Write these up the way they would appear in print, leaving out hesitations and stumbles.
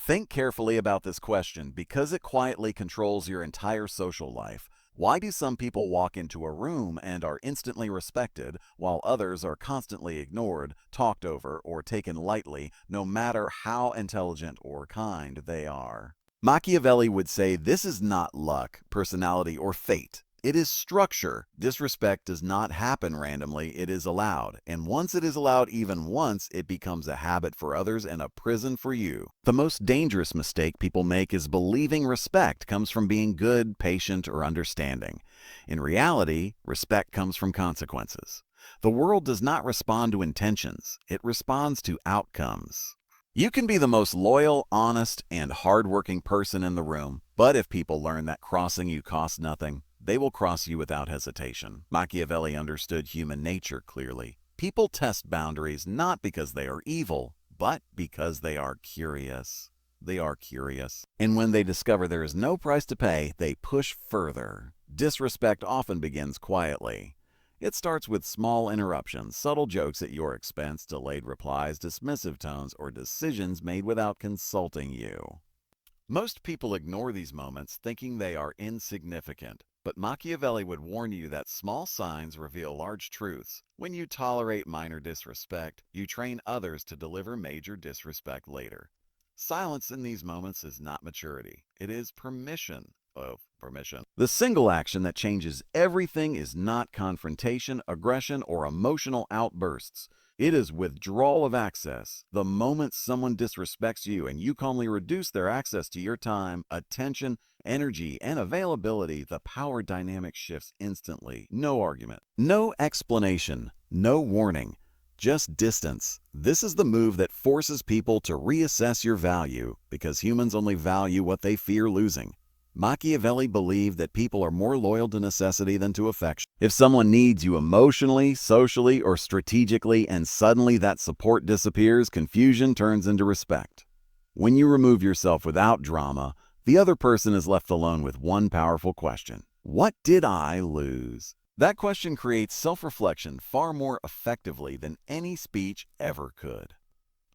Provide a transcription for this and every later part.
Think carefully about this question because it quietly controls your entire social life. Why do some people walk into a room and are instantly respected, while others are constantly ignored, talked over, or taken lightly, no matter how intelligent or kind they are? Machiavelli would say this is not luck, personality, or fate. It is structure. Disrespect does not happen randomly, it is allowed. And once it is allowed even once, it becomes a habit for others and a prison for you. The most dangerous mistake people make is believing respect comes from being good, patient, or understanding. In reality, respect comes from consequences. The world does not respond to intentions, it responds to outcomes. You can be the most loyal, honest, and hardworking person in the room, but if people learn that crossing you costs nothing, they will cross you without hesitation. Machiavelli understood human nature clearly. People test boundaries not because they are evil, but because they are curious. They are curious. And when they discover there is no price to pay, they push further. Disrespect often begins quietly. It starts with small interruptions, subtle jokes at your expense, delayed replies, dismissive tones, or decisions made without consulting you. Most people ignore these moments thinking they are insignificant. But Machiavelli would warn you that small signs reveal large truths. When you tolerate minor disrespect, you train others to deliver major disrespect later. Silence in these moments is not maturity. It is permission. Permission. The single action that changes everything is not confrontation, aggression, or emotional outbursts. It is withdrawal of access. The moment someone disrespects you and you calmly reduce their access to your time, attention, energy, and availability, the power dynamic shifts instantly. No argument, no explanation, no warning, just distance. This is the move that forces people to reassess your value because humans only value what they fear losing. Machiavelli believed that people are more loyal to necessity than to affection. If someone needs you emotionally, socially, or strategically, and suddenly that support disappears, confusion turns into respect. When you remove yourself without drama, the other person is left alone with one powerful question. What did I lose? That question creates self-reflection far more effectively than any speech ever could.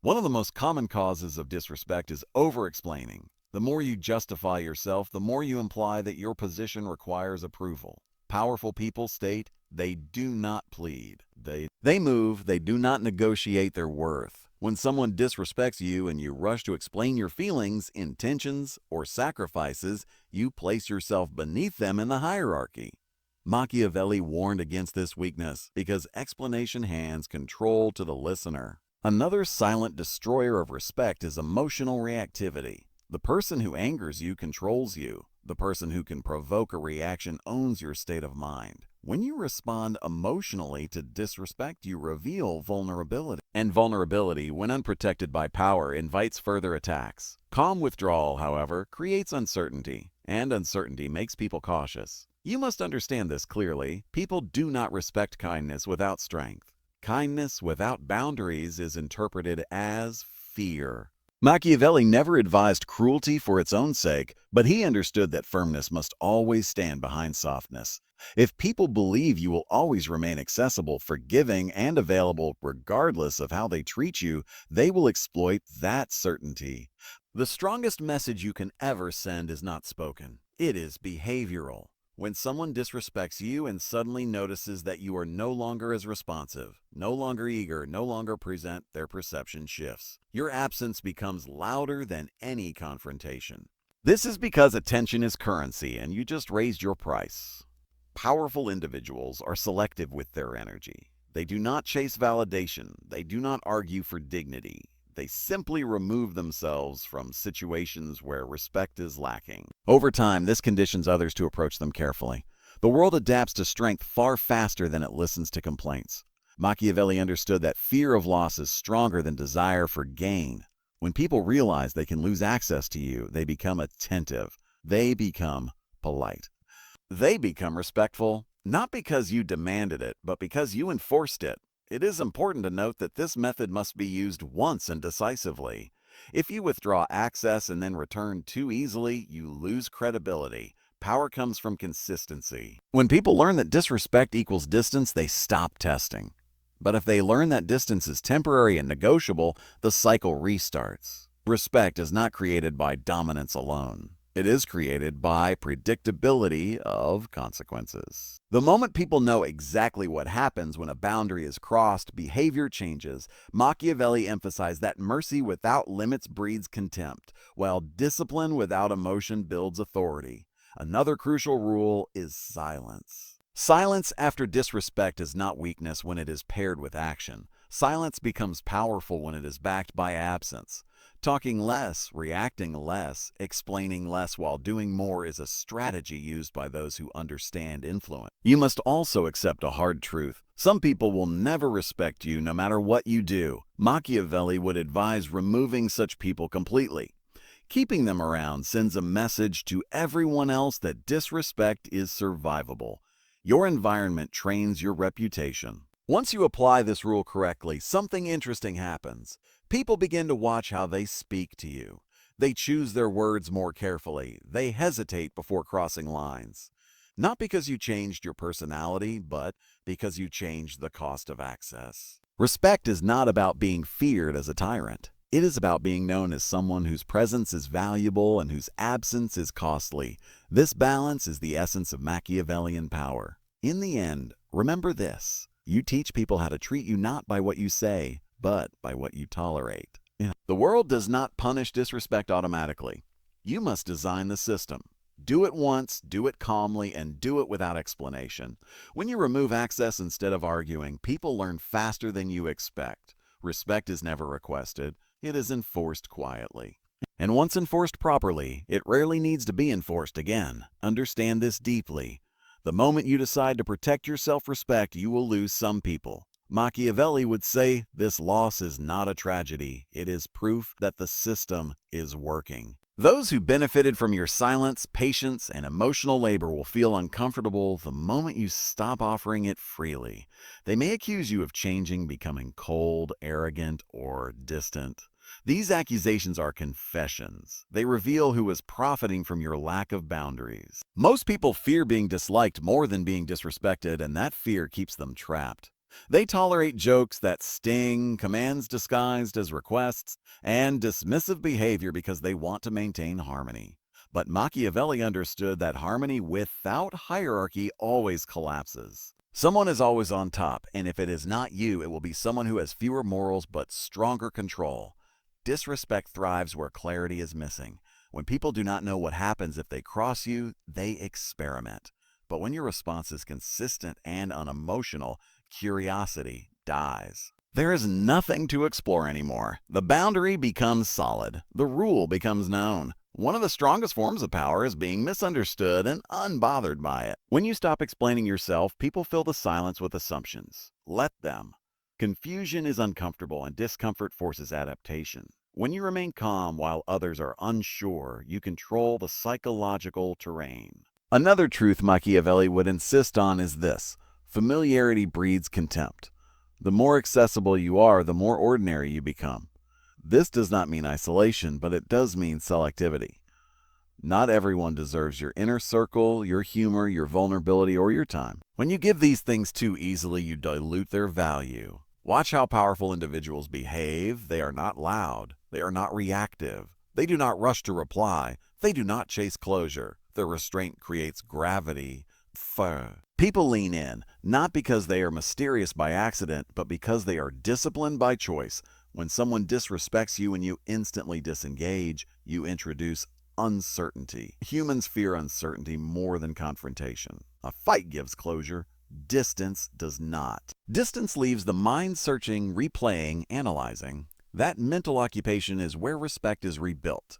One of the most common causes of disrespect is over-explaining. The more you justify yourself, the more you imply that your position requires approval. Powerful people state they do not plead. They move, they do not negotiate their worth. When someone disrespects you and you rush to explain your feelings, intentions, or sacrifices, you place yourself beneath them in the hierarchy. Machiavelli warned against this weakness because explanation hands control to the listener. Another silent destroyer of respect is emotional reactivity. The person who angers you controls you. The person who can provoke a reaction owns your state of mind. When you respond emotionally to disrespect, you reveal vulnerability. And vulnerability, when unprotected by power, invites further attacks. Calm withdrawal, however, creates uncertainty, and uncertainty makes people cautious. You must understand this clearly. People do not respect kindness without strength. Kindness without boundaries is interpreted as fear. Machiavelli never advised cruelty for its own sake, but he understood that firmness must always stand behind softness. If people believe you will always remain accessible, forgiving, and available regardless of how they treat you, they will exploit that certainty. The strongest message you can ever send is not spoken. It is behavioral. When someone disrespects you and suddenly notices that you are no longer as responsive, no longer eager, no longer present, their perception shifts. Your absence becomes louder than any confrontation. This is because attention is currency and you just raised your price. Powerful individuals are selective with their energy. They do not chase validation. They do not argue for dignity. They simply remove themselves from situations where respect is lacking. Over time, this conditions others to approach them carefully. The world adapts to strength far faster than it listens to complaints. Machiavelli understood that fear of loss is stronger than desire for gain. When people realize they can lose access to you, they become attentive. They become polite. They become respectful, not because you demanded it, but because you enforced it. It is important to note that this method must be used once and decisively. If you withdraw access and then return too easily, you lose credibility. Power comes from consistency. When people learn that disrespect equals distance, they stop testing. But if they learn that distance is temporary and negotiable, the cycle restarts. Respect is not created by dominance alone. It is created by predictability of consequences. The moment people know exactly what happens when a boundary is crossed, behavior changes. Machiavelli emphasized that mercy without limits breeds contempt, while discipline without emotion builds authority. Another crucial rule is silence. Silence after disrespect is not weakness when it is paired with action. Silence becomes powerful when it is backed by absence. Talking less, reacting less, explaining less while doing more is a strategy used by those who understand influence. You must also accept a hard truth. Some people will never respect you no matter what you do. Machiavelli would advise removing such people completely. Keeping them around sends a message to everyone else that disrespect is survivable. Your environment trains your reputation. Once you apply this rule correctly, something interesting happens. People begin to watch how they speak to you. They choose their words more carefully. They hesitate before crossing lines. Not because you changed your personality, but because you changed the cost of access. Respect is not about being feared as a tyrant. It is about being known as someone whose presence is valuable and whose absence is costly. This balance is the essence of Machiavellian power. In the end, remember this. You teach people how to treat you not by what you say, but by what you tolerate. The world does not punish disrespect automatically. You must design the system. Do it once, do it calmly, and do it without explanation. When you remove access instead of arguing, people learn faster than you expect. Respect is never requested. It is enforced quietly. And once enforced properly, it rarely needs to be enforced again. Understand this deeply. The moment you decide to protect your self-respect, you will lose some people. Machiavelli would say, this loss is not a tragedy. It is proof that the system is working. Those who benefited from your silence, patience, and emotional labor will feel uncomfortable the moment you stop offering it freely. They may accuse you of changing, becoming cold, arrogant, or distant. These accusations are confessions. They reveal who is profiting from your lack of boundaries. Most people fear being disliked more than being disrespected, and that fear keeps them trapped. They tolerate jokes that sting, commands disguised as requests, and dismissive behavior because they want to maintain harmony. But Machiavelli understood that harmony without hierarchy always collapses. Someone is always on top, and if it is not you, it will be someone who has fewer morals but stronger control. Disrespect thrives where clarity is missing. When people do not know what happens if they cross you, they experiment. But when your response is consistent and unemotional, curiosity dies. There is nothing to explore anymore. The boundary becomes solid. The rule becomes known. One of the strongest forms of power is being misunderstood and unbothered by it. When you stop explaining yourself, people fill the silence with assumptions. Let them. Confusion is uncomfortable and discomfort forces adaptation. When you remain calm while others are unsure, you control the psychological terrain. Another truth Machiavelli would insist on is this: familiarity breeds contempt. The more accessible you are, the more ordinary you become. This does not mean isolation, but it does mean selectivity. Not everyone deserves your inner circle, your humor, your vulnerability, or your time. When you give these things too easily, you dilute their value. Watch how powerful individuals behave. They are not loud. They are not reactive. They do not rush to reply. They do not chase closure. Their restraint creates gravity. People lean in, not because they are mysterious by accident, but because they are disciplined by choice. When someone disrespects you and you instantly disengage, you introduce uncertainty. Humans fear uncertainty more than confrontation. A fight gives closure. Distance does not. Distance leaves the mind searching, replaying, analyzing. That mental occupation is where respect is rebuilt.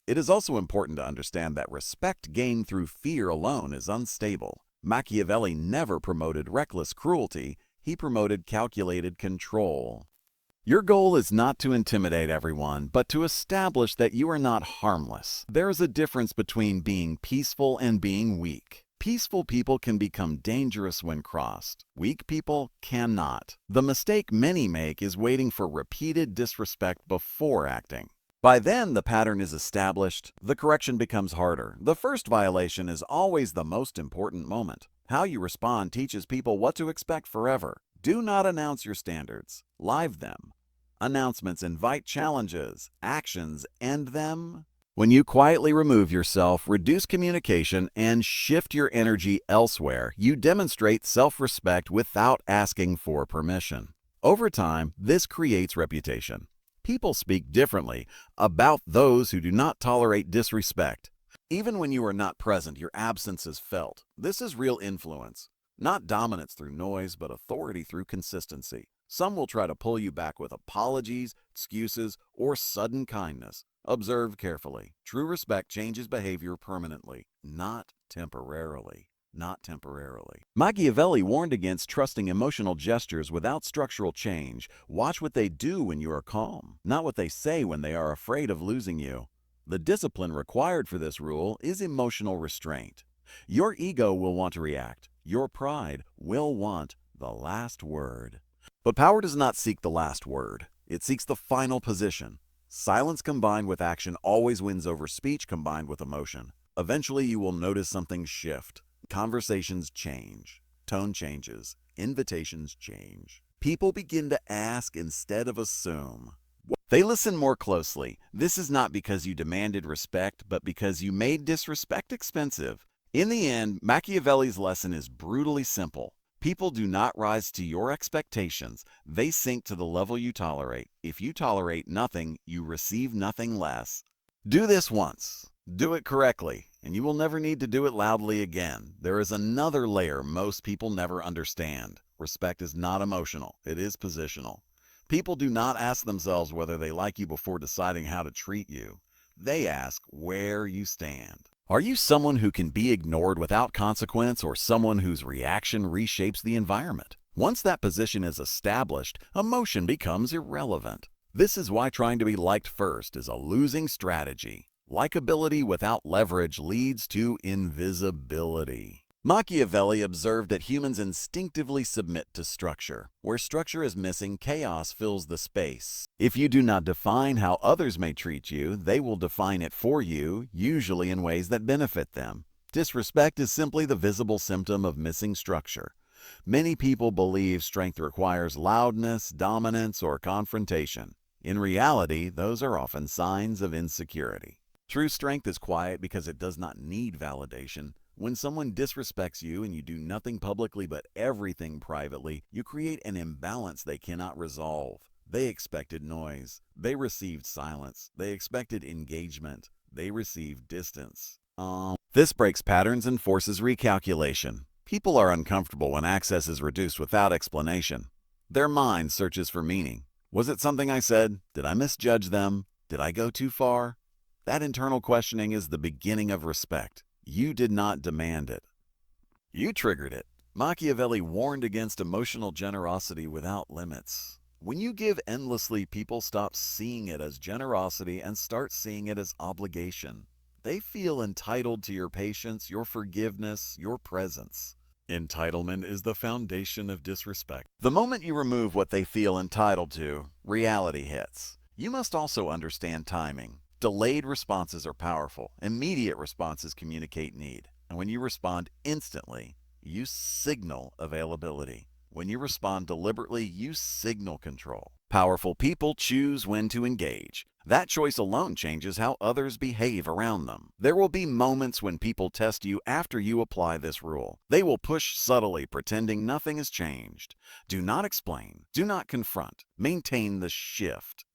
It is also important to understand that respect gained through fear alone is unstable. Machiavelli never promoted reckless cruelty. He promoted calculated control. Your goal is not to intimidate everyone, but to establish that you are not harmless. There is a difference between being peaceful and being weak. Peaceful people can become dangerous when crossed. Weak people cannot. The mistake many make is waiting for repeated disrespect before acting. By then, the pattern is established. The correction becomes harder. The first violation is always the most important moment. How you respond teaches people what to expect forever. Do not announce your standards. Live them. Announcements invite challenges. Actions end them. When you quietly remove yourself, reduce communication, and shift your energy elsewhere, you demonstrate self-respect without asking for permission. Over time, this creates reputation. People speak differently about those who do not tolerate disrespect. Even when you are not present, your absence is felt. This is real influence. Not dominance through noise, but authority through consistency. Some will try to pull you back with apologies, excuses, or sudden kindness. Observe carefully. True respect changes behavior permanently, not temporarily. Machiavelli warned against trusting emotional gestures without structural change. Watch what they do when you are calm, not what they say when they are afraid of losing you. The discipline required for this rule is emotional restraint. Your ego will want to react. Your pride will want the last word. But power does not seek the last word. It seeks the final position. Silence combined with action always wins over speech combined with emotion. Eventually, you will notice something shift. Conversations change. Tone changes. Invitations change. People begin to ask instead of assume. They listen more closely. This is not because you demanded respect, but because you made disrespect expensive. In the end, Machiavelli's lesson is brutally simple. People do not rise to your expectations. They sink to the level you tolerate. If you tolerate nothing, you receive nothing less. Do this once. Do it correctly, and you will never need to do it loudly again. There is another layer most people never understand. Respect is not emotional. It is positional. People do not ask themselves whether they like you before deciding how to treat you. They ask where you stand. Are you someone who can be ignored without consequence, or someone whose reaction reshapes the environment? Once that position is established, emotion becomes irrelevant. This is why trying to be liked first is a losing strategy. Likability without leverage leads to invisibility. Machiavelli observed that humans instinctively submit to structure. Where structure is missing, chaos fills the space. If you do not define how others may treat you, they will define it for you, usually in ways that benefit them. Disrespect is simply the visible symptom of missing structure. Many people believe strength requires loudness, dominance, or confrontation. In reality, those are often signs of insecurity. True strength is quiet because it does not need validation. When someone disrespects you and you do nothing publicly but everything privately, you create an imbalance they cannot resolve. They expected noise. They received silence. They expected engagement. They received distance. This breaks patterns and forces recalculation. People are uncomfortable when access is reduced without explanation. Their mind searches for meaning. Was it something I said? Did I misjudge them? Did I go too far? That internal questioning is the beginning of respect. You did not demand it. You triggered it. Machiavelli warned against emotional generosity without limits. When you give endlessly, people stop seeing it as generosity and start seeing it as obligation. They feel entitled to your patience, your forgiveness, your presence. Entitlement is the foundation of disrespect. The moment you remove what they feel entitled to, reality hits. You must also understand timing. Delayed responses are powerful. Immediate responses communicate need. And when you respond instantly, you signal availability. When you respond deliberately, you signal control. Powerful people choose when to engage. That choice alone changes how others behave around them. There will be moments when people test you after you apply this rule. They will push subtly, pretending nothing has changed. Do not explain. Do not confront. Maintain the shift.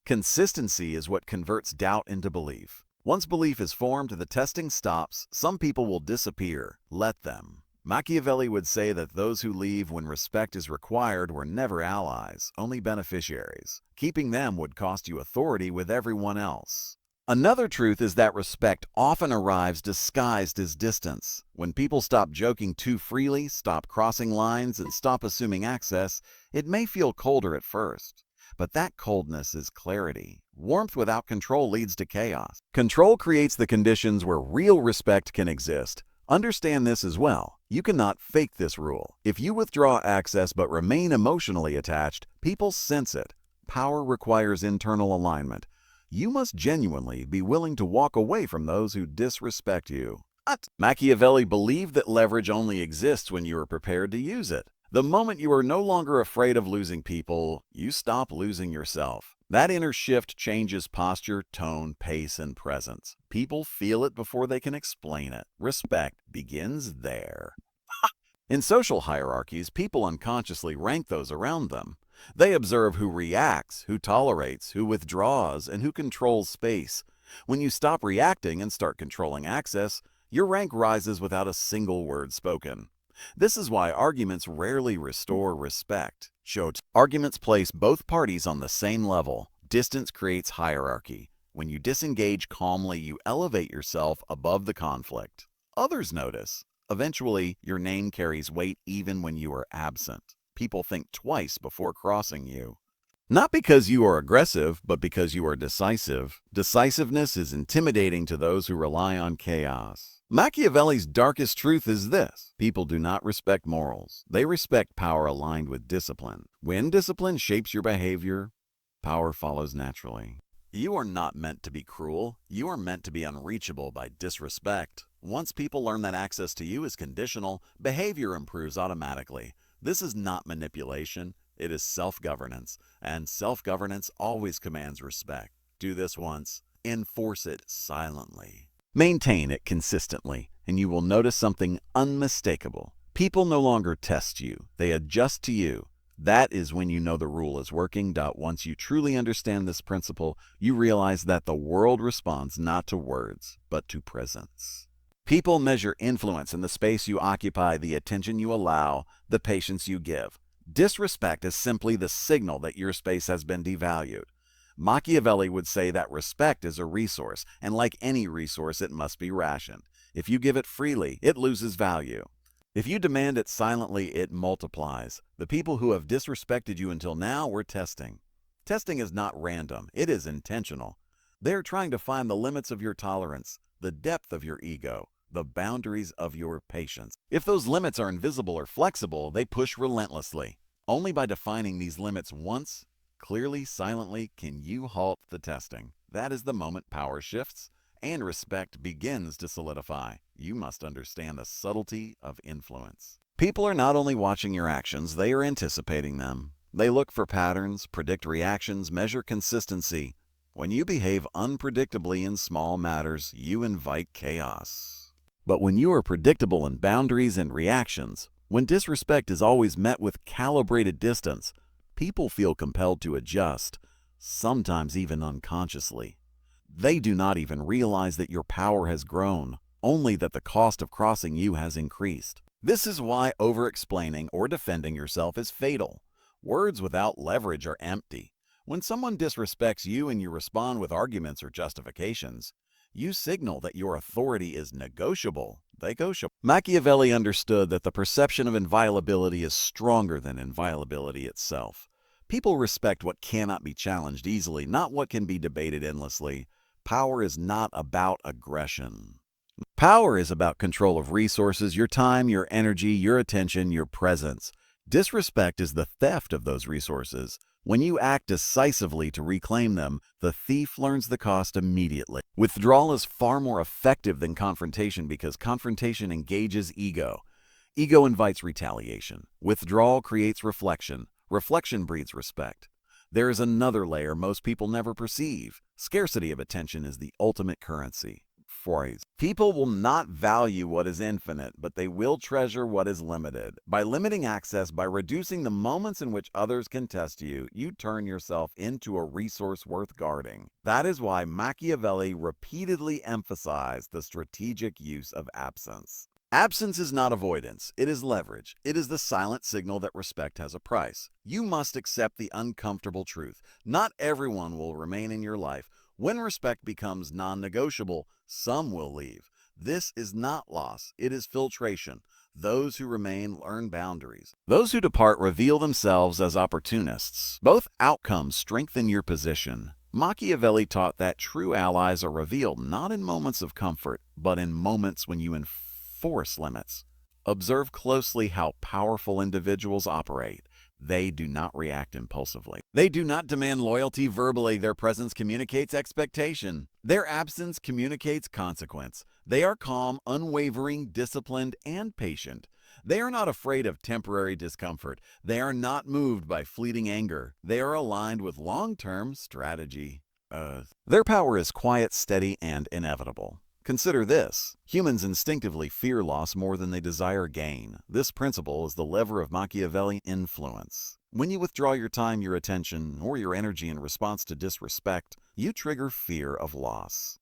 Consistency is what converts doubt into belief. Once belief is formed, the testing stops. Some people will disappear. Let them. Machiavelli would say that those who leave when respect is required were never allies, only beneficiaries. Keeping them would cost you authority with everyone else. Another truth is that respect often arrives disguised as distance. When people stop joking too freely, stop crossing lines, and stop assuming access, it may feel colder at first. But that coldness is clarity. Warmth without control leads to chaos. Control creates the conditions where real respect can exist. Understand this as well. You cannot fake this rule. If you withdraw access but remain emotionally attached, people sense it. Power requires internal alignment. You must genuinely be willing to walk away from those who disrespect you. Machiavelli believed that leverage only exists when you are prepared to use it. The moment you are no longer afraid of losing people, you stop losing yourself. That inner shift changes posture, tone, pace, and presence. People feel it before they can explain it. Respect begins there. In social hierarchies, people unconsciously rank those around them. They observe who reacts, who tolerates, who withdraws, and who controls space. When you stop reacting and start controlling access, your rank rises without a single word spoken. This is why arguments rarely restore respect. Arguments place both parties on the same level. Distance creates hierarchy. When you disengage calmly, you elevate yourself above the conflict. Others notice. Eventually, your name carries weight even when you are absent. People think twice before crossing you. Not because you are aggressive, but because you are decisive. Decisiveness is intimidating to those who rely on chaos. Machiavelli's darkest truth is this: people do not respect morals. They respect power aligned with discipline. When discipline shapes your behavior, power follows naturally. You are not meant to be cruel. You are meant to be unreachable by disrespect. Once people learn that access to you is conditional, behavior improves automatically. This is not manipulation. It is self-governance, and self-governance always commands respect. Do this once, enforce it silently. Maintain it consistently, and you will notice something unmistakable. People no longer test you, they adjust to you. That is when you know the rule is working. Once you truly understand this principle, you realize that the world responds not to words, but to presence. People measure influence in the space you occupy, the attention you allow, the patience you give. Disrespect is simply the signal that your space has been devalued. Machiavelli would say that respect is a resource, and like any resource, it must be rationed. If you give it freely, it loses value. If you demand it silently, it multiplies. The people who have disrespected you until now were testing. Testing is not random, it is intentional. They are trying to find the limits of your tolerance, the depth of your ego, the boundaries of your patience. If those limits are invisible or flexible, they push relentlessly. Only by defining these limits once, clearly, silently, can you halt the testing. That is the moment power shifts and respect begins to solidify. You must understand the subtlety of influence. People are not only watching your actions, they are anticipating them. They look for patterns, predict reactions, measure consistency. When you behave unpredictably in small matters, you invite chaos. But when you are predictable in boundaries and reactions, when disrespect is always met with calibrated distance, people feel compelled to adjust, sometimes even unconsciously. They do not even realize that your power has grown, only that the cost of crossing you has increased. This is why over-explaining or defending yourself is fatal. Words without leverage are empty. When someone disrespects you and you respond with arguments or justifications, you signal that your authority is negotiable. Machiavelli understood that the perception of inviolability is stronger than inviolability itself. People respect what cannot be challenged easily, not what can be debated endlessly. Power is not about aggression. Power is about control of resources, your time, your energy, your attention, your presence. Disrespect is the theft of those resources. When you act decisively to reclaim them, the thief learns the cost immediately. Withdrawal is far more effective than confrontation because confrontation engages ego. Ego invites retaliation. Withdrawal creates reflection. Reflection breeds respect. There is another layer most people never perceive. Scarcity of attention is the ultimate currency. People will not value what is infinite, but they will treasure what is limited. By limiting access, by reducing the moments in which others can test you, you turn yourself into a resource worth guarding. That is why Machiavelli repeatedly emphasized the strategic use of absence. Absence is not avoidance, it is leverage. It is the silent signal that respect has a price. You must accept the uncomfortable truth. Not everyone will remain in your life. When respect becomes non-negotiable, some will leave. This is not loss, it is filtration. Those who remain learn boundaries. Those who depart reveal themselves as opportunists. Both outcomes strengthen your position. Machiavelli taught that true allies are revealed not in moments of comfort, but in moments when you enforce limits. Observe closely how powerful individuals operate. They do not react impulsively. They do not demand loyalty verbally. Their presence communicates expectation. Their absence communicates consequence. They are calm, unwavering, disciplined, and patient. They are not afraid of temporary discomfort. They are not moved by fleeting anger. They are aligned with long-term strategy. Their power is quiet, steady, and inevitable. Consider this. Humans instinctively fear loss more than they desire gain. This principle is the lever of Machiavellian influence. When you withdraw your time, your attention, or your energy in response to disrespect, you trigger fear of loss.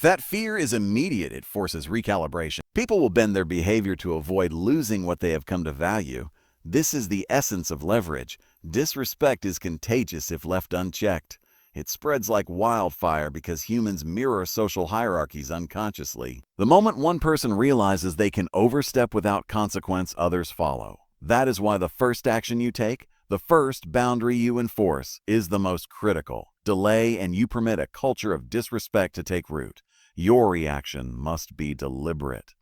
That fear is immediate. It forces recalibration. People will bend their behavior to avoid losing what they have come to value. This is the essence of leverage. Disrespect is contagious if left unchecked. It spreads like wildfire because humans mirror social hierarchies unconsciously. The moment one person realizes they can overstep without consequence, others follow. That is why the first action you take, the first boundary you enforce, is the most critical. Delay and you permit a culture of disrespect to take root. Your reaction must be deliberate.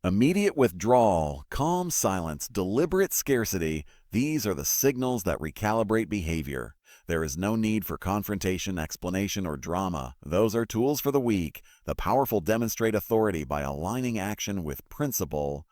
Immediate withdrawal, calm silence, deliberate scarcity, these are the signals that recalibrate behavior. There is no need for confrontation, explanation, or drama. Those are tools for the weak. The powerful demonstrate authority by aligning action with principle.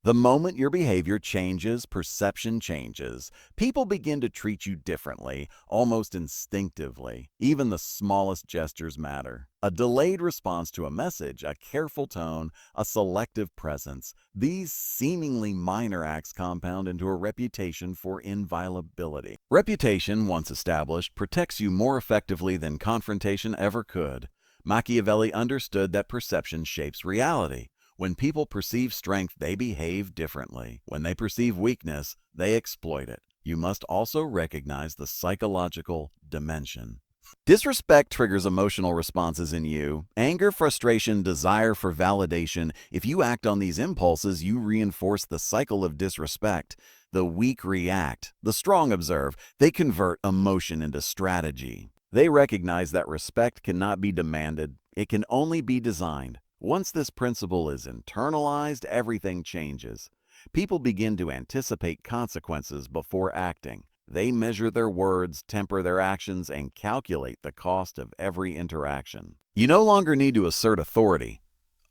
The moment your behavior changes, perception changes. People begin to treat you differently, almost instinctively. Even the smallest gestures matter. A delayed response to a message, a careful tone, a selective presence. These seemingly minor acts compound into a reputation for inviolability. Reputation, once established, protects you more effectively than confrontation ever could. Machiavelli understood that perception shapes reality. When people perceive strength, they behave differently. When they perceive weakness, they exploit it. You must also recognize the psychological dimension. Disrespect triggers emotional responses in you. Anger, frustration, desire for validation. If you act on these impulses, you reinforce the cycle of disrespect. The weak react. The strong observe. They convert emotion into strategy. They recognize that respect cannot be demanded. It can only be designed. Once this principle is internalized, everything changes. People begin to anticipate consequences before acting. They measure their words, temper their actions, and calculate the cost of every interaction. You no longer need to assert authority.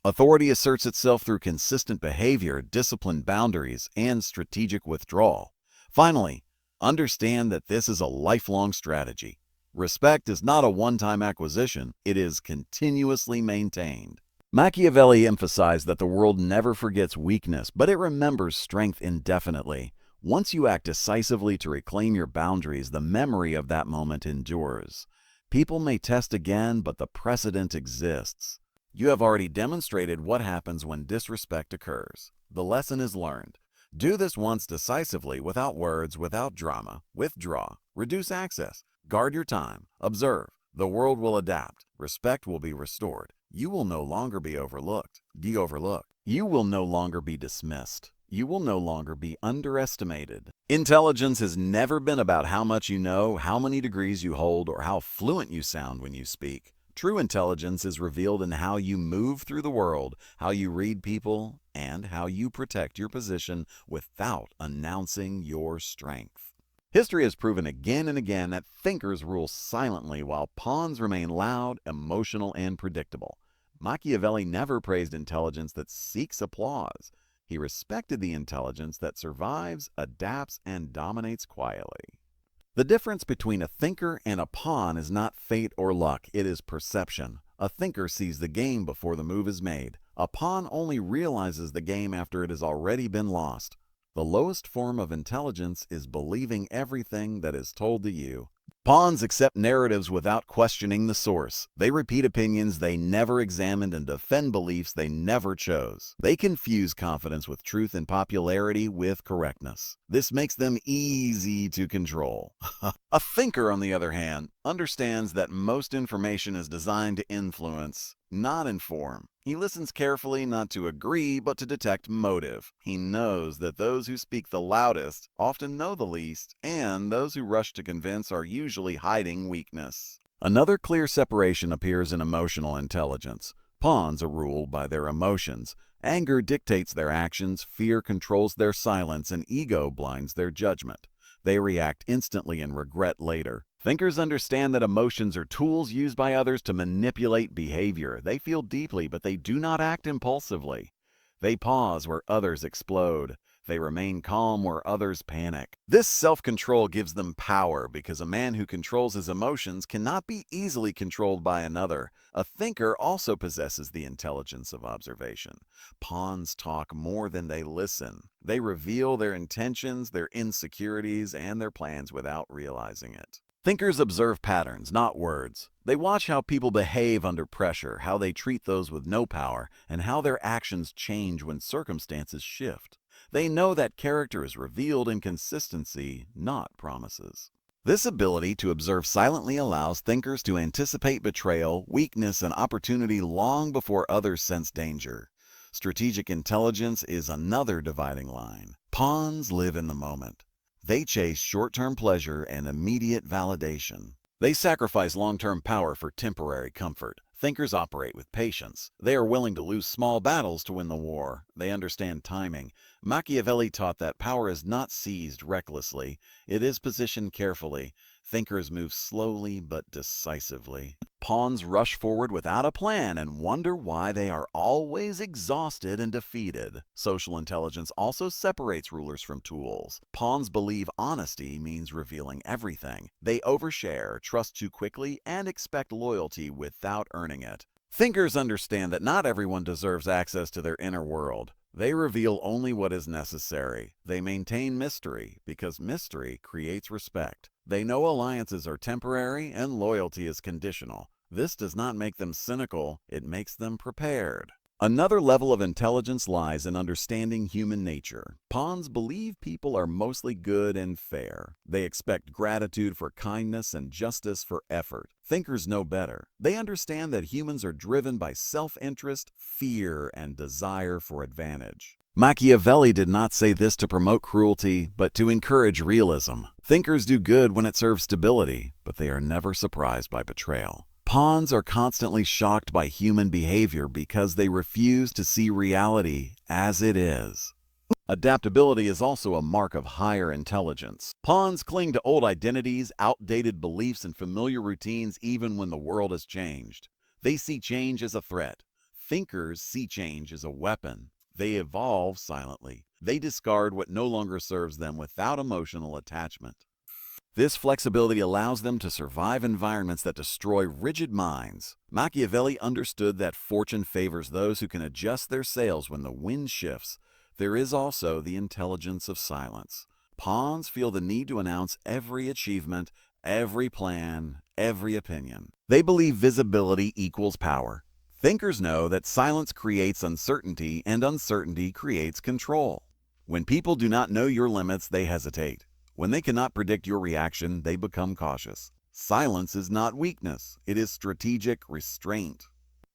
Authority asserts itself through consistent behavior, disciplined boundaries, and strategic withdrawal. Finally, understand that this is a lifelong strategy. Respect is not a one-time acquisition. It is continuously maintained. Machiavelli emphasized that the world never forgets weakness, but it remembers strength indefinitely. Once you act decisively to reclaim your boundaries, the memory of that moment endures. People may test again, but the precedent exists. You have already demonstrated what happens when disrespect occurs. The lesson is learned. Do this once decisively, without words, without drama. Withdraw. Reduce access. Guard your time. Observe. The world will adapt. Respect will be restored. You will no longer be overlooked. You will no longer be dismissed. You will no longer be underestimated. Intelligence has never been about how much you know, how many degrees you hold, or how fluent you sound when you speak. True intelligence is revealed in how you move through the world, how you read people, and how you protect your position without announcing your strength. History has proven again and again that thinkers rule silently while pawns remain loud, emotional, and predictable. Machiavelli never praised intelligence that seeks applause. He respected the intelligence that survives, adapts, and dominates quietly. The difference between a thinker and a pawn is not fate or luck, it is perception. A thinker sees the game before the move is made. A pawn only realizes the game after it has already been lost. The lowest form of intelligence is believing everything that is told to you. Pawns accept narratives without questioning the source. They repeat opinions they never examined and defend beliefs they never chose. They confuse confidence with truth and popularity with correctness. This makes them easy to control. A thinker, on the other hand, understands that most information is designed to influence, not inform. He listens carefully not to agree, but to detect motive. He knows that those who speak the loudest often know the least, and those who rush to convince are usually hiding weakness. Another clear separation appears in emotional intelligence. Pawns are ruled by their emotions. Anger dictates their actions, fear controls their silence, and ego blinds their judgment. They react instantly and regret later. Thinkers understand that emotions are tools used by others to manipulate behavior. They feel deeply, but they do not act impulsively. They pause where others explode. They remain calm where others panic. This self-control gives them power because a man who controls his emotions cannot be easily controlled by another. A thinker also possesses the intelligence of observation. Pawns talk more than they listen. They reveal their intentions, their insecurities, and their plans without realizing it. Thinkers observe patterns, not words. They watch how people behave under pressure, how they treat those with no power, and how their actions change when circumstances shift. They know that character is revealed in consistency, not promises. This ability to observe silently allows thinkers to anticipate betrayal, weakness, and opportunity long before others sense danger. Strategic intelligence is another dividing line. Pawns live in the moment. They chase short-term pleasure and immediate validation. They sacrifice long-term power for temporary comfort. Thinkers operate with patience. They are willing to lose small battles to win the war. They understand timing. Machiavelli taught that power is not seized recklessly. It is positioned carefully. Thinkers move slowly but decisively. Pawns rush forward without a plan and wonder why they are always exhausted and defeated. Social intelligence also separates rulers from tools. Pawns believe honesty means revealing everything. They overshare, trust too quickly, and expect loyalty without earning it. Thinkers understand that not everyone deserves access to their inner world. They reveal only what is necessary. They maintain mystery because mystery creates respect. They know alliances are temporary and loyalty is conditional. This does not make them cynical, it makes them prepared. Another level of intelligence lies in understanding human nature. Pawns believe people are mostly good and fair. They expect gratitude for kindness and justice for effort. Thinkers know better. They understand that humans are driven by self-interest, fear, and desire for advantage. Machiavelli did not say this to promote cruelty, but to encourage realism. Thinkers do good when it serves stability, but they are never surprised by betrayal. Pawns are constantly shocked by human behavior because they refuse to see reality as it is. Adaptability is also a mark of higher intelligence. Pawns cling to old identities, outdated beliefs, and familiar routines even when the world has changed. They see change as a threat. Thinkers see change as a weapon. They evolve silently. They discard what no longer serves them without emotional attachment. This flexibility allows them to survive environments that destroy rigid minds. Machiavelli understood that fortune favors those who can adjust their sails when the wind shifts. There is also the intelligence of silence. Pawns feel the need to announce every achievement, every plan, every opinion. They believe visibility equals power. Thinkers know that silence creates uncertainty and uncertainty creates control. When people do not know your limits, they hesitate. When they cannot predict your reaction, they become cautious. Silence is not weakness, it is strategic restraint.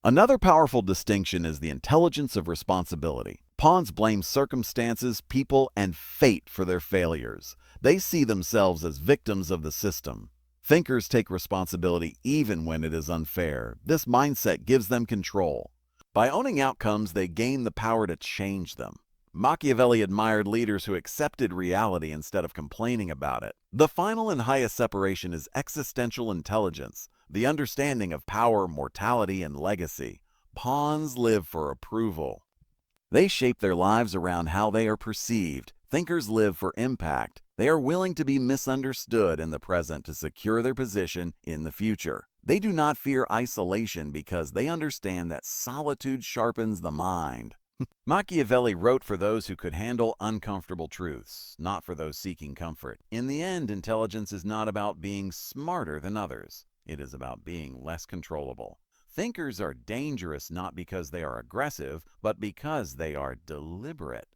Another powerful distinction is the intelligence of responsibility. Pawns blame circumstances, people, and fate for their failures. They see themselves as victims of the system. Thinkers take responsibility even when it is unfair. This mindset gives them control. By owning outcomes, they gain the power to change them. Machiavelli admired leaders who accepted reality instead of complaining about it. The final and highest separation is existential intelligence, the understanding of power, mortality, and legacy. Pawns live for approval. They shape their lives around how they are perceived. Thinkers live for impact. They are willing to be misunderstood in the present to secure their position in the future. They do not fear isolation because they understand that solitude sharpens the mind. Machiavelli wrote for those who could handle uncomfortable truths, not for those seeking comfort. In the end, intelligence is not about being smarter than others. It is about being less controllable. Thinkers are dangerous not because they are aggressive, but because they are deliberate.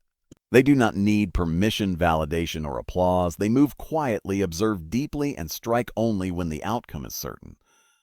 They do not need permission, validation, or applause. They move quietly, observe deeply, and strike only when the outcome is certain.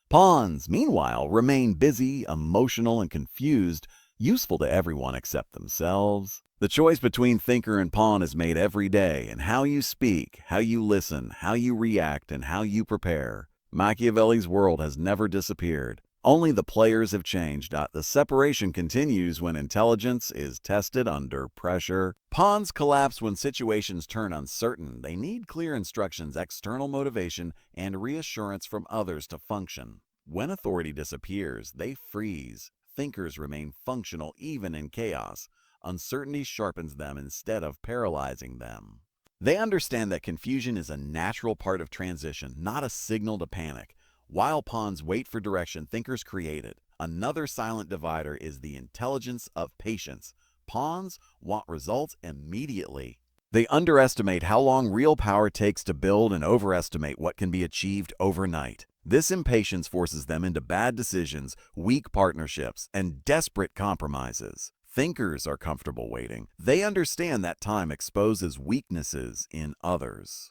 Pawns, meanwhile, remain busy, emotional, and confused, useful to everyone except themselves. The choice between thinker and pawn is made every day in how you speak, how you listen, how you react, and how you prepare. Machiavelli's world has never disappeared. Only the players have changed. The separation continues when intelligence is tested under pressure. Pawns collapse when situations turn uncertain. They need clear instructions, external motivation, and reassurance from others to function. When authority disappears, they freeze. Thinkers remain functional even in chaos. Uncertainty sharpens them instead of paralyzing them. They understand that confusion is a natural part of transition, not a signal to panic. While pawns wait for direction, thinkers create it. Another silent divider is the intelligence of patience. Pawns want results immediately. They underestimate how long real power takes to build and overestimate what can be achieved overnight. This impatience forces them into bad decisions, weak partnerships, and desperate compromises. Thinkers are comfortable waiting. They understand that time exposes weaknesses in others.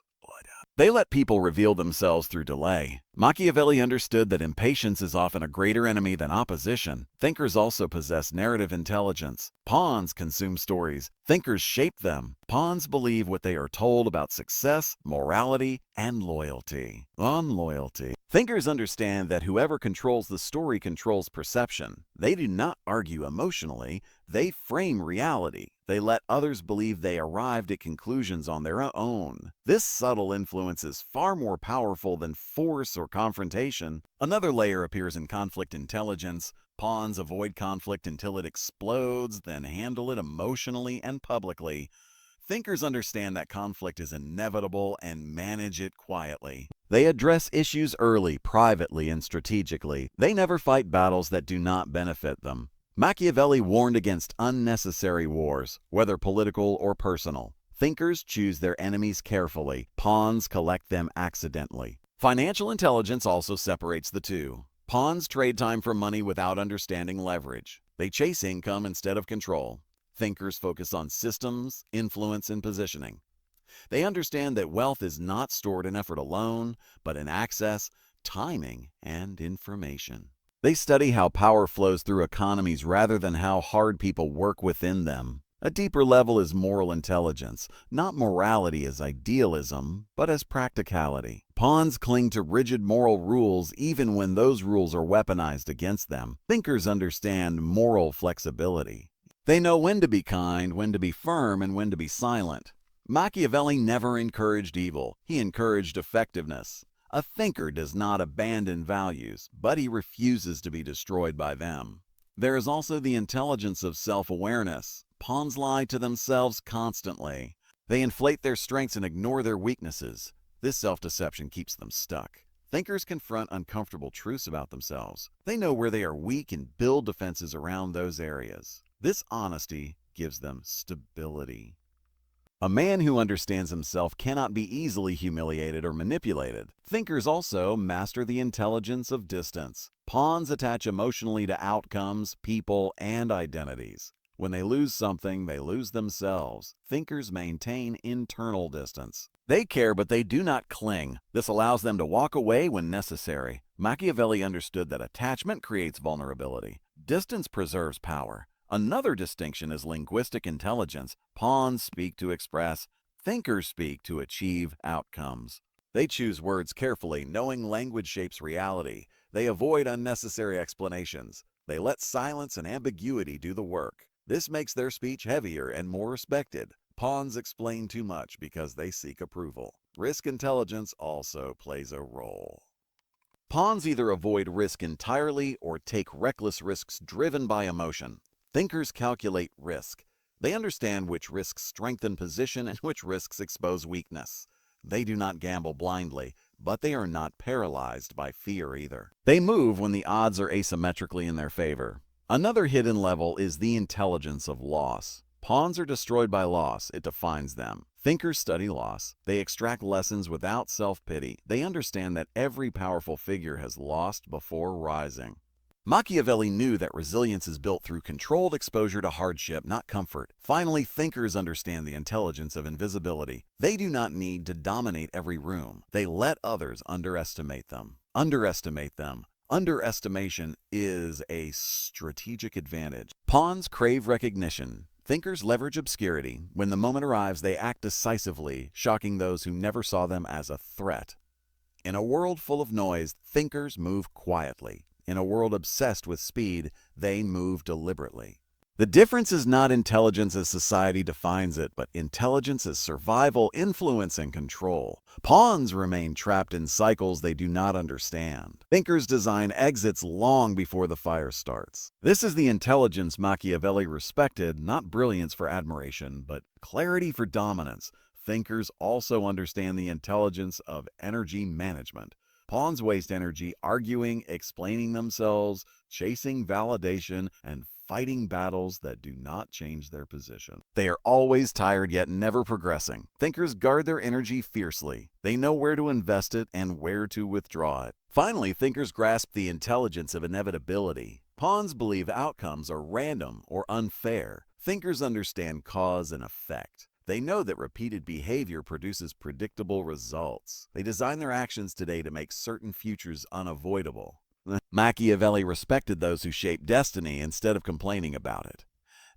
They let people reveal themselves through delay. Machiavelli understood that impatience is often a greater enemy than opposition. Thinkers also possess narrative intelligence. Pawns consume stories. Thinkers shape them. Pawns believe what they are told about success, morality, and loyalty. Unloyalty. Thinkers understand that whoever controls the story controls perception. They do not argue emotionally. They frame reality. They let others believe they arrived at conclusions on their own. This subtle influence is far more powerful than force or confrontation. Another layer appears in conflict intelligence. Pawns avoid conflict until it explodes, then handle it emotionally and publicly. Thinkers understand that conflict is inevitable and manage it quietly. They address issues early, privately, and strategically. They never fight battles that do not benefit them. Machiavelli warned against unnecessary wars, whether political or personal. Thinkers choose their enemies carefully. Pawns collect them accidentally. Financial intelligence also separates the two. Pawns trade time for money without understanding leverage. They chase income instead of control. Thinkers focus on systems, influence, and positioning. They understand that wealth is not stored in effort alone, but in access, timing, and information. They study how power flows through economies rather than how hard people work within them. A deeper level is moral intelligence, not morality as idealism, but as practicality. Pawns cling to rigid moral rules even when those rules are weaponized against them. Thinkers understand moral flexibility. They know when to be kind, when to be firm, and when to be silent. Machiavelli never encouraged evil. He encouraged effectiveness. A thinker does not abandon values, but he refuses to be destroyed by them. There is also the intelligence of self-awareness. Pawns lie to themselves constantly. They inflate their strengths and ignore their weaknesses. This self-deception keeps them stuck. Thinkers confront uncomfortable truths about themselves. They know where they are weak and build defenses around those areas. This honesty gives them stability. A man who understands himself cannot be easily humiliated or manipulated. Thinkers also master the intelligence of distance. Pawns attach emotionally to outcomes, people, and identities. When they lose something, they lose themselves. Thinkers maintain internal distance. They care, but they do not cling. This allows them to walk away when necessary. Machiavelli understood that attachment creates vulnerability. Distance preserves power. Another distinction is linguistic intelligence. Pawns speak to express. Thinkers speak to achieve outcomes. They choose words carefully, knowing language shapes reality. They avoid unnecessary explanations. They let silence and ambiguity do the work. This makes their speech heavier and more respected. Pawns explain too much because they seek approval. Risk intelligence also plays a role. Pawns either avoid risk entirely or take reckless risks driven by emotion. Thinkers calculate risk. They understand which risks strengthen position and which risks expose weakness. They do not gamble blindly, but they are not paralyzed by fear either. They move when the odds are asymmetrically in their favor. Another hidden level is the intelligence of loss. Pawns are destroyed by loss. It defines them. Thinkers study loss. They extract lessons without self-pity. They understand that every powerful figure has lost before rising. Machiavelli knew that resilience is built through controlled exposure to hardship, not comfort. Finally, thinkers understand the intelligence of invisibility. They do not need to dominate every room. They let others underestimate them. Underestimation is a strategic advantage. Pawns crave recognition. Thinkers leverage obscurity. When the moment arrives, they act decisively, shocking those who never saw them as a threat. In a world full of noise, thinkers move quietly. In a world obsessed with speed, they move deliberately. The difference is not intelligence as society defines it, but intelligence as survival, influence, and control. Pawns remain trapped in cycles they do not understand. Thinkers design exits long before the fire starts. This is the intelligence Machiavelli respected, not brilliance for admiration, but clarity for dominance. Thinkers also understand the intelligence of energy management. Pawns waste energy arguing, explaining themselves, chasing validation, and fighting battles that do not change their position. They are always tired yet never progressing. Thinkers guard their energy fiercely. They know where to invest it and where to withdraw it. Finally, thinkers grasp the intelligence of inevitability. Pawns believe outcomes are random or unfair. Thinkers understand cause and effect. They know that repeated behavior produces predictable results. They design their actions today to make certain futures unavoidable. Machiavelli respected those who shape destiny instead of complaining about it.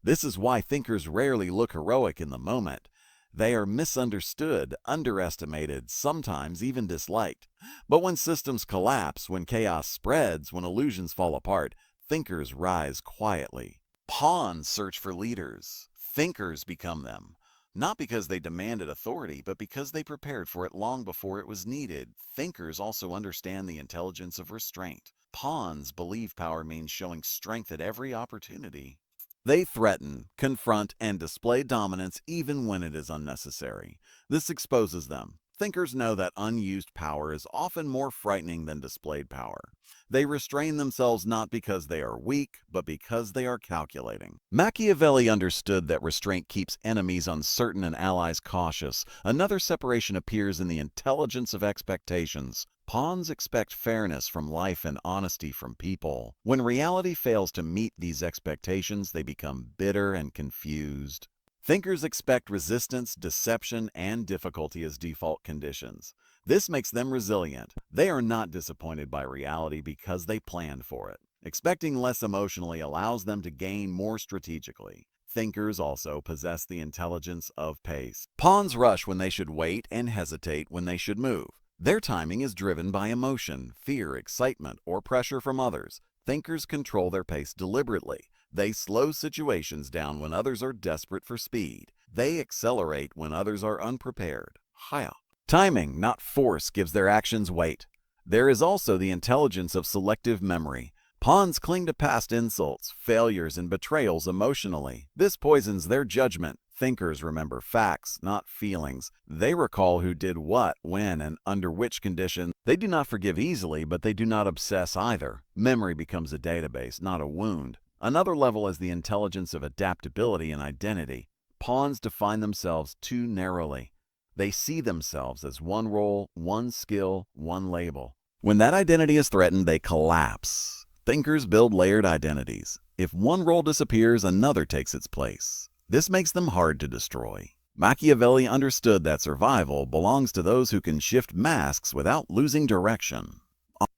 This is why thinkers rarely look heroic in the moment. They are misunderstood, underestimated, sometimes even disliked. But when systems collapse, when chaos spreads, when illusions fall apart, thinkers rise quietly. Pawns search for leaders. Thinkers become them. Not because they demanded authority, but because they prepared for it long before it was needed. Thinkers also understand the intelligence of restraint. Pawns believe power means showing strength at every opportunity. They threaten, confront, and display dominance even when it is unnecessary. This exposes them. Thinkers know that unused power is often more frightening than displayed power. They restrain themselves not because they are weak, but because they are calculating. Machiavelli understood that restraint keeps enemies uncertain and allies cautious. Another separation appears in the intelligence of expectations. Pawns expect fairness from life and honesty from people. When reality fails to meet these expectations, they become bitter and confused. Thinkers expect resistance, deception, and difficulty as default conditions. This makes them resilient. They are not disappointed by reality because they planned for it. Expecting less emotionally allows them to gain more strategically. Thinkers also possess the intelligence of pace. Pawns rush when they should wait and hesitate when they should move. Their timing is driven by emotion, fear, excitement, or pressure from others. Thinkers control their pace deliberately. They slow situations down when others are desperate for speed. They accelerate when others are unprepared. Hiya. Timing, not force, gives their actions weight. There is also the intelligence of selective memory. Pawns cling to past insults, failures, and betrayals emotionally. This poisons their judgment. Thinkers remember facts, not feelings. They recall who did what, when, and under which conditions. They do not forgive easily, but they do not obsess either. Memory becomes a database, not a wound. Another level is the intelligence of adaptability and identity. Pawns define themselves too narrowly. They see themselves as one role, one skill, one label. When that identity is threatened, they collapse. Thinkers build layered identities. If one role disappears, another takes its place. This makes them hard to destroy. Machiavelli understood that survival belongs to those who can shift masks without losing direction.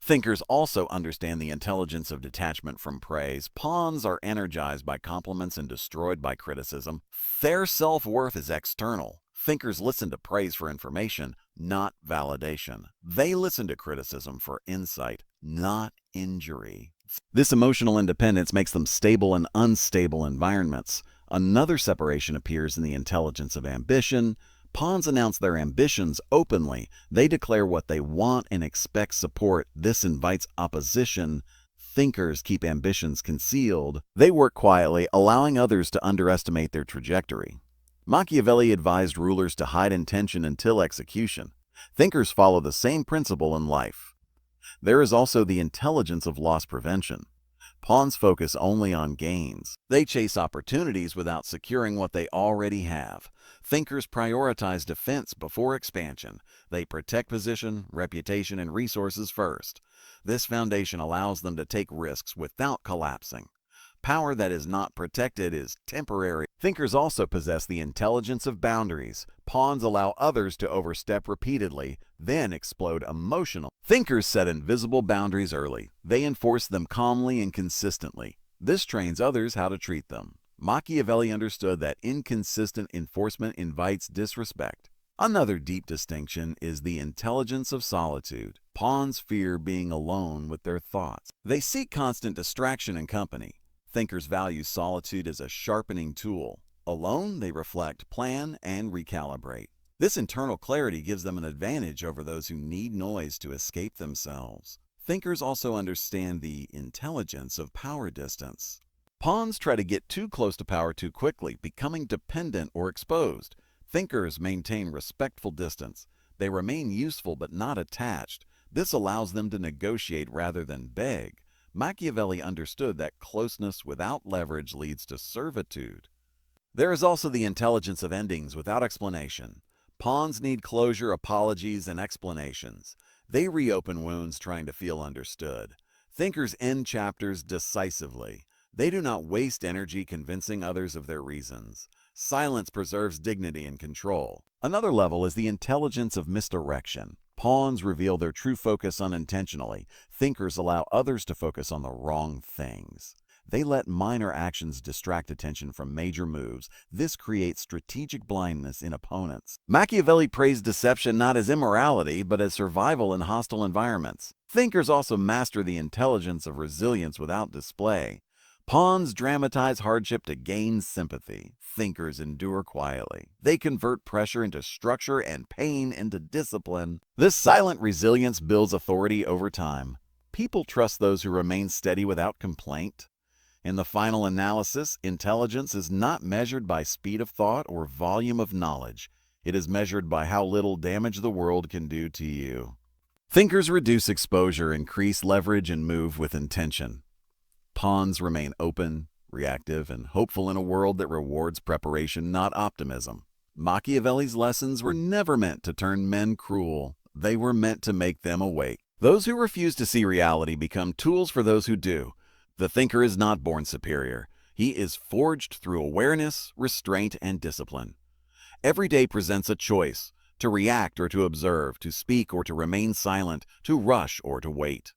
Thinkers also understand the intelligence of detachment from praise. Pawns are energized by compliments and destroyed by criticism. Their self-worth is external. Thinkers listen to praise for information, not validation. They listen to criticism for insight, not injury. This emotional independence makes them stable in unstable environments. Another separation appears in the intelligence of ambition. Pawns announce their ambitions openly. They declare what they want and expect support. This invites opposition. Thinkers keep ambitions concealed. They work quietly, allowing others to underestimate their trajectory. Machiavelli advised rulers to hide intention until execution. Thinkers follow the same principle in life. There is also the intelligence of loss prevention. Pawns focus only on gains. They chase opportunities without securing what they already have. Thinkers prioritize defense before expansion. They protect position, reputation, and resources first. This foundation allows them to take risks without collapsing. Power that is not protected is temporary. Thinkers also possess the intelligence of boundaries. Pawns allow others to overstep repeatedly, then explode emotionally. Thinkers set invisible boundaries early. They enforce them calmly and consistently. This trains others how to treat them. Machiavelli understood that inconsistent enforcement invites disrespect. Another deep distinction is the intelligence of solitude. Pawns fear being alone with their thoughts. They seek constant distraction and company. Thinkers value solitude as a sharpening tool. Alone, they reflect, plan, and recalibrate. This internal clarity gives them an advantage over those who need noise to escape themselves. Thinkers also understand the intelligence of power distance. Pawns try to get too close to power too quickly, becoming dependent or exposed. Thinkers maintain respectful distance. They remain useful but not attached. This allows them to negotiate rather than beg. Machiavelli understood that closeness without leverage leads to servitude. There is also the intelligence of endings without explanation. Pawns need closure, apologies, and explanations. They reopen wounds trying to feel understood. Thinkers end chapters decisively. They do not waste energy convincing others of their reasons. Silence preserves dignity and control. Another level is the intelligence of misdirection. Pawns reveal their true focus unintentionally. Thinkers allow others to focus on the wrong things. They let minor actions distract attention from major moves. This creates strategic blindness in opponents. Machiavelli praised deception not as immorality, but as survival in hostile environments. Thinkers also master the intelligence of resilience without display. Pawns dramatize hardship to gain sympathy. Thinkers endure quietly. They convert pressure into structure and pain into discipline. This silent resilience builds authority over time. People trust those who remain steady without complaint. In the final analysis, intelligence is not measured by speed of thought or volume of knowledge. It is measured by how little damage the world can do to you. Thinkers reduce exposure, increase leverage, and move with intention. Pawns remain open, reactive, and hopeful in a world that rewards preparation, not optimism. Machiavelli's lessons were never meant to turn men cruel. They were meant to make them awake. Those who refuse to see reality become tools for those who do. The thinker is not born superior. He is forged through awareness, restraint, and discipline. Every day presents a choice: to react or to observe, to speak or to remain silent, to rush or to wait.